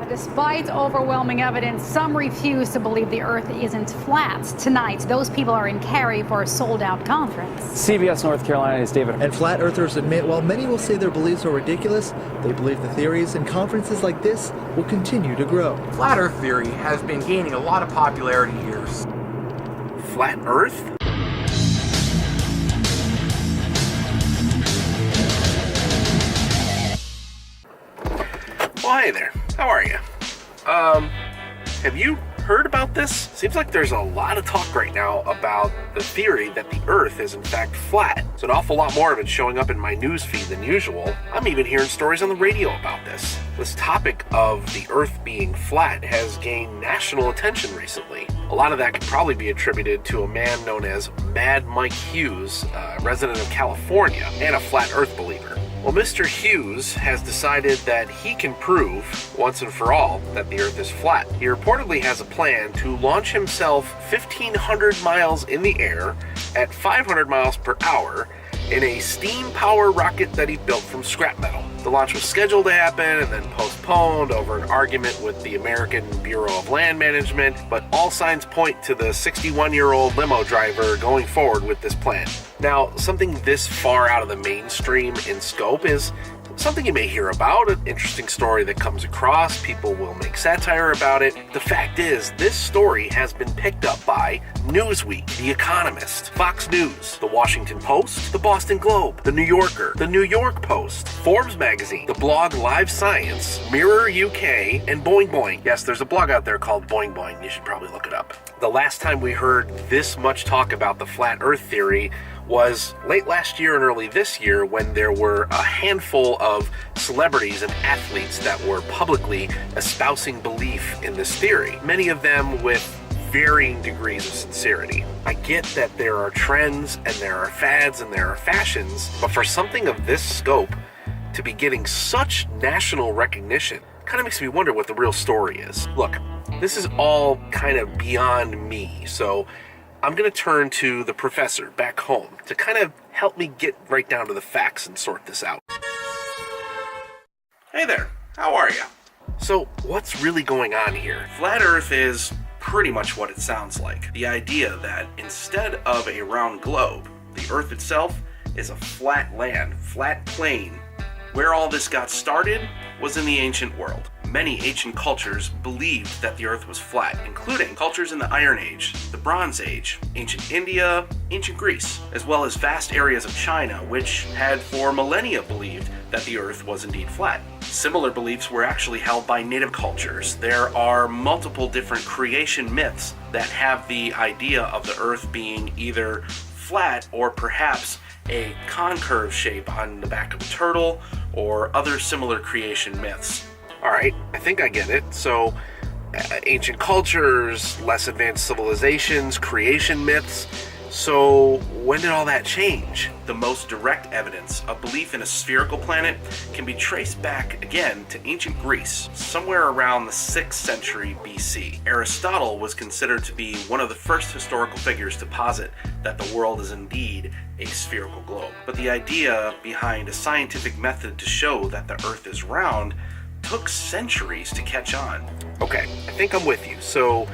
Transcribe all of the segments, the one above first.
Despite overwhelming evidence, some refuse to believe the Earth isn't flat. Tonight, those people are in Cary for a sold-out conference. CBS North Carolina is David. And flat earthers admit while many will say their beliefs are ridiculous, they believe the theories and conferences like this will continue to grow. Flat Earth theory has been gaining a lot of popularity here. Flat Earth? Well, hey there. How are you? Have you heard about this? Seems like there's a lot of talk right now about the theory that the Earth is in fact flat. It's an awful lot more of it showing up in my news feed than usual. I'm even hearing stories on the radio about this. This topic of the Earth being flat has gained national attention recently. A lot of that could probably be attributed to a man known as Mad Mike Hughes, a resident of California and a flat Earth believer. Well, Mr. Hughes has decided that he can prove, once and for all, that the Earth is flat. He reportedly has a plan to launch himself 1,500 miles in the air at 500 miles per hour in a steam power rocket that he built from scrap metal. The launch was scheduled to happen and then postponed over an argument with the American Bureau of Land Management, but all signs point to the 61-year-old limo driver going forward with this plan. Now, something this far out of the mainstream in scope is something you may hear about, an interesting story that comes across, people will make satire about it. The fact is, this story has been picked up by Newsweek, The Economist, Fox News, The Washington Post, The Boston Globe, The New Yorker, The New York Post, Forbes magazine, the blog Live Science, Mirror UK, and Boing Boing. Yes, there's a blog out there called Boing Boing, you should probably look it up. The last time we heard this much talk about the flat Earth theory was late last year and early this year when there were a handful of celebrities and athletes that were publicly espousing belief in this theory, many of them with varying degrees of sincerity. I get that there are trends and there are fads and there are fashions, but for something of this scope to be getting such national recognition kind of makes me wonder what the real story is. Look, this is all kind of beyond me, so I'm going to turn to the professor back home to kind of help me get right down to the facts and sort this out. Hey there, how are you? So, what's really going on here? Flat Earth is pretty much what it sounds like. The idea that instead of a round globe, the Earth itself is a flat land, flat plane. Where all this got started was in the ancient world. Many ancient cultures believed that the Earth was flat, including cultures in the Iron Age, the Bronze Age, ancient India, ancient Greece, as well as vast areas of China, which had for millennia believed that the Earth was indeed flat. Similar beliefs were actually held by native cultures. There are multiple different creation myths that have the idea of the Earth being either flat or perhaps a concave shape on the back of a turtle or other similar creation myths. Alright, I think I get it. So, ancient cultures, less advanced civilizations, creation myths. So, when did all that change? The most direct evidence of belief in a spherical planet can be traced back again to ancient Greece, somewhere around the 6th century BC. Aristotle was considered to be one of the first historical figures to posit that the world is indeed a spherical globe. But the idea behind a scientific method to show that the Earth is round took centuries to catch on. Okay, I think I'm with you. So,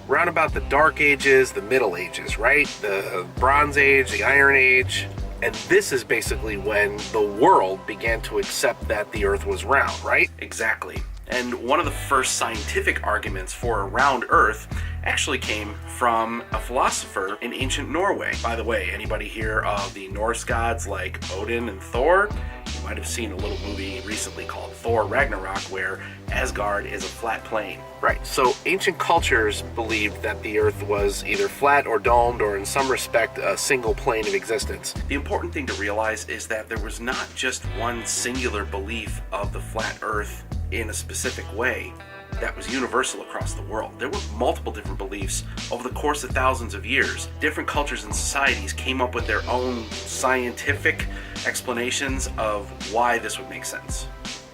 round about the Dark Ages, the Middle Ages, right? The Bronze Age, the Iron Age, and this is basically when the world began to accept that the Earth was round, right? Exactly. And one of the first scientific arguments for a round Earth actually came from a philosopher in ancient Norway. By the way, anybody hear of the Norse gods like Odin and Thor? You might have seen a little movie recently called Thor Ragnarok where Asgard is a flat plane. Right, so ancient cultures believed that the Earth was either flat or domed or in some respect a single plane of existence. The important thing to realize is that there was not just one singular belief of the flat Earth in a specific way that was universal across the world. There were multiple different beliefs over the course of thousands of years. Different cultures and societies came up with their own scientific explanations of why this would make sense.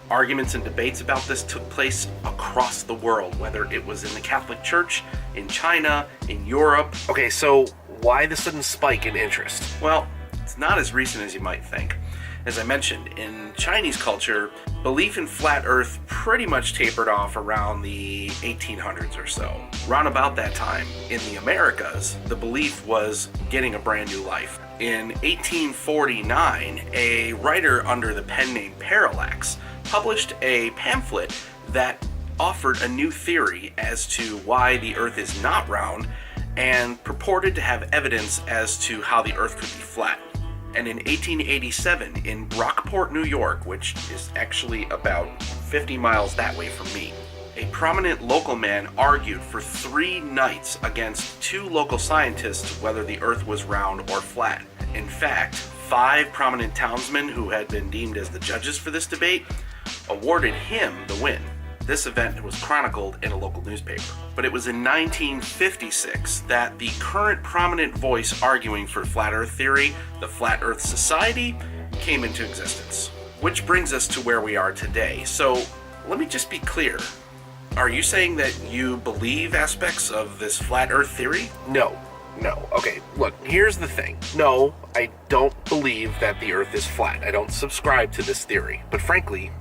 Arguments and debates about this took place across the world, whether it was in the Catholic Church, in China, in Europe. Okay, so why the sudden spike in interest? Well, it's not as recent as you might think. As I mentioned, in Chinese culture, belief in flat Earth pretty much tapered off around the 1800s or so. Round about that time, in the Americas, the belief was getting a brand new life. In 1849, a writer under the pen name Parallax published a pamphlet that offered a new theory as to why the Earth is not round and purported to have evidence as to how the Earth could be flat. And in 1887, in Brockport, New York, which is actually about 50 miles that way from me, a prominent local man argued for 3 nights against 2 local scientists whether the Earth was round or flat. In fact, 5 prominent townsmen who had been deemed as the judges for this debate awarded him the win. This event was chronicled in a local newspaper. But it was in 1956 that the current prominent voice arguing for Flat Earth theory, the Flat Earth Society, came into existence. Which brings us to where we are today. So let me just be clear. Are you saying that you believe aspects of this Flat Earth theory? No. Okay, look, here's the thing. No, I don't believe that the Earth is flat. I don't subscribe to this theory. But frankly,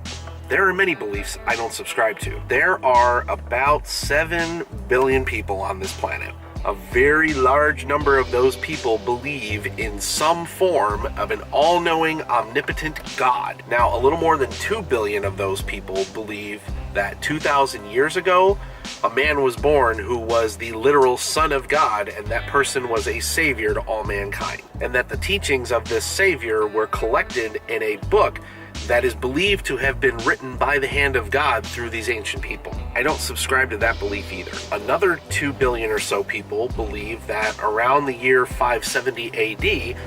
there are many beliefs I don't subscribe to. There are about 7 billion people on this planet. A very large number of those people believe in some form of an all-knowing, omnipotent God. Now, a little more than 2 billion of those people believe that 2,000 years ago, a man was born who was the literal Son of God, and that person was a savior to all mankind. And that the teachings of this savior were collected in a book that is believed to have been written by the hand of God through these ancient people. I don't subscribe to that belief either. Another 2 billion or so people believe that around the year 570 AD,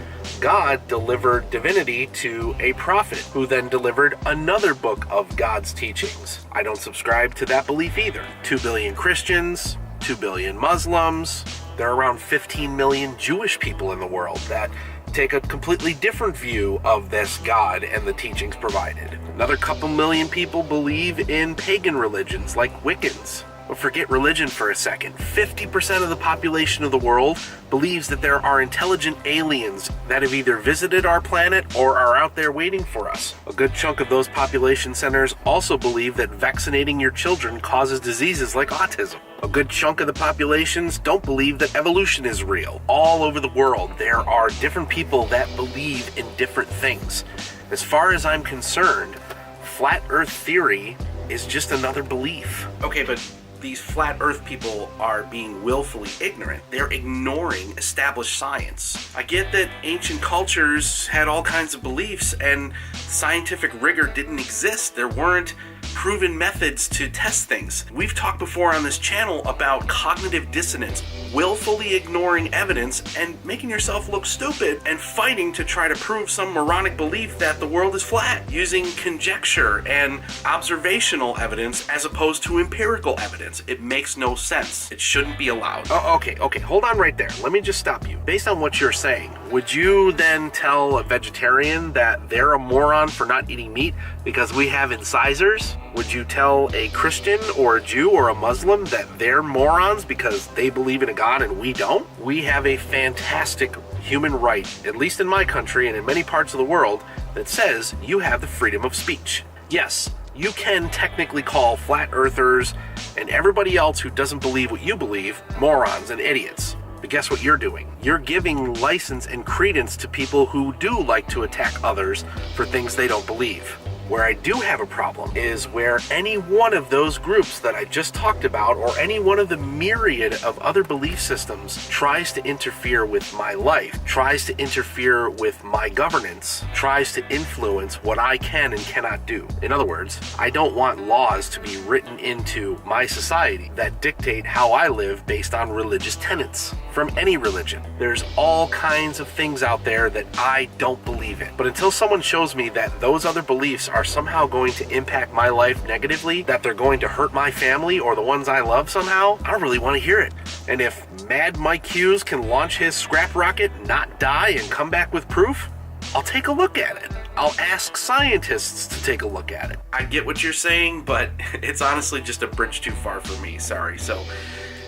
God delivered divinity to a prophet, who then delivered another book of God's teachings. I don't subscribe to that belief either. 2 billion Christians, 2 billion Muslims, there are around 15 million Jewish people in the world that take a completely different view of this God and the teachings provided. Another couple million people believe in pagan religions like Wiccans. But forget religion for a second. 50% of the population of the world believes that there are intelligent aliens that have either visited our planet or are out there waiting for us. A good chunk of those population centers also believe that vaccinating your children causes diseases like autism. A good chunk of the populations don't believe that evolution is real. All over the world, there are different people that believe in different things. As far as I'm concerned, flat Earth theory is just another belief. Okay, but these flat Earth people are being willfully ignorant. They're ignoring established science. I get that ancient cultures had all kinds of beliefs and scientific rigor didn't exist. There weren't proven methods to test things. We've talked before on this channel about cognitive dissonance, willfully ignoring evidence and making yourself look stupid and fighting to try to prove some moronic belief that the world is flat, using conjecture and observational evidence as opposed to empirical evidence. It makes no sense. It shouldn't be allowed. Oh, okay, hold on right there. Let me just stop you. Based on what you're saying, would you then tell a vegetarian that they're a moron for not eating meat because we have incisors? Would you tell a Christian or a Jew or a Muslim that they're morons because they believe in a God and we don't? We have a fantastic human right, at least in my country and in many parts of the world, that says you have the freedom of speech. Yes, you can technically call flat earthers and everybody else who doesn't believe what you believe morons and idiots. But guess what you're doing? You're giving license and credence to people who do like to attack others for things they don't believe. Where I do have a problem is where any one of those groups that I just talked about, or any one of the myriad of other belief systems, tries to interfere with my life, tries to interfere with my governance, tries to influence what I can and cannot do. In other words, I don't want laws to be written into my society that dictate how I live based on religious tenets from any religion. There's all kinds of things out there that I don't believe in. But until someone shows me that those other beliefs are somehow going to impact my life negatively, that they're going to hurt my family or the ones I love somehow, I don't really want to hear it. And if Mad Mike Hughes can launch his scrap rocket, not die, and come back with proof, I'll take a look at it. I'll ask scientists to take a look at it. I get what you're saying, but it's honestly just a bridge too far for me. Sorry. So,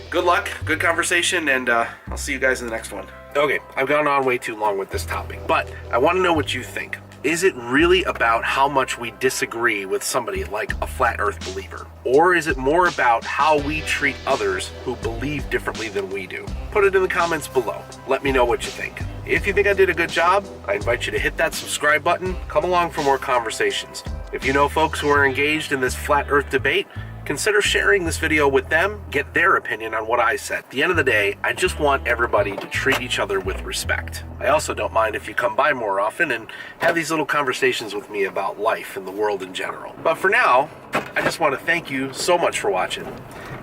good luck, good conversation, and I'll see you guys in the next one. Okay, I've gone on way too long with this topic, but I want to know what you think. Is it really about how much we disagree with somebody like a flat earth believer? Or is it more about how we treat others who believe differently than we do? Put it in the comments below. Let me know what you think. If you think I did a good job, I invite you to hit that subscribe button. Come along for more conversations. If you know folks who are engaged in this flat earth debate, consider sharing this video with them, get their opinion on what I said. At the end of the day, I just want everybody to treat each other with respect. I also don't mind if you come by more often and have these little conversations with me about life and the world in general. But for now, I just want to thank you so much for watching,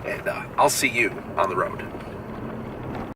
and I'll see you on the road.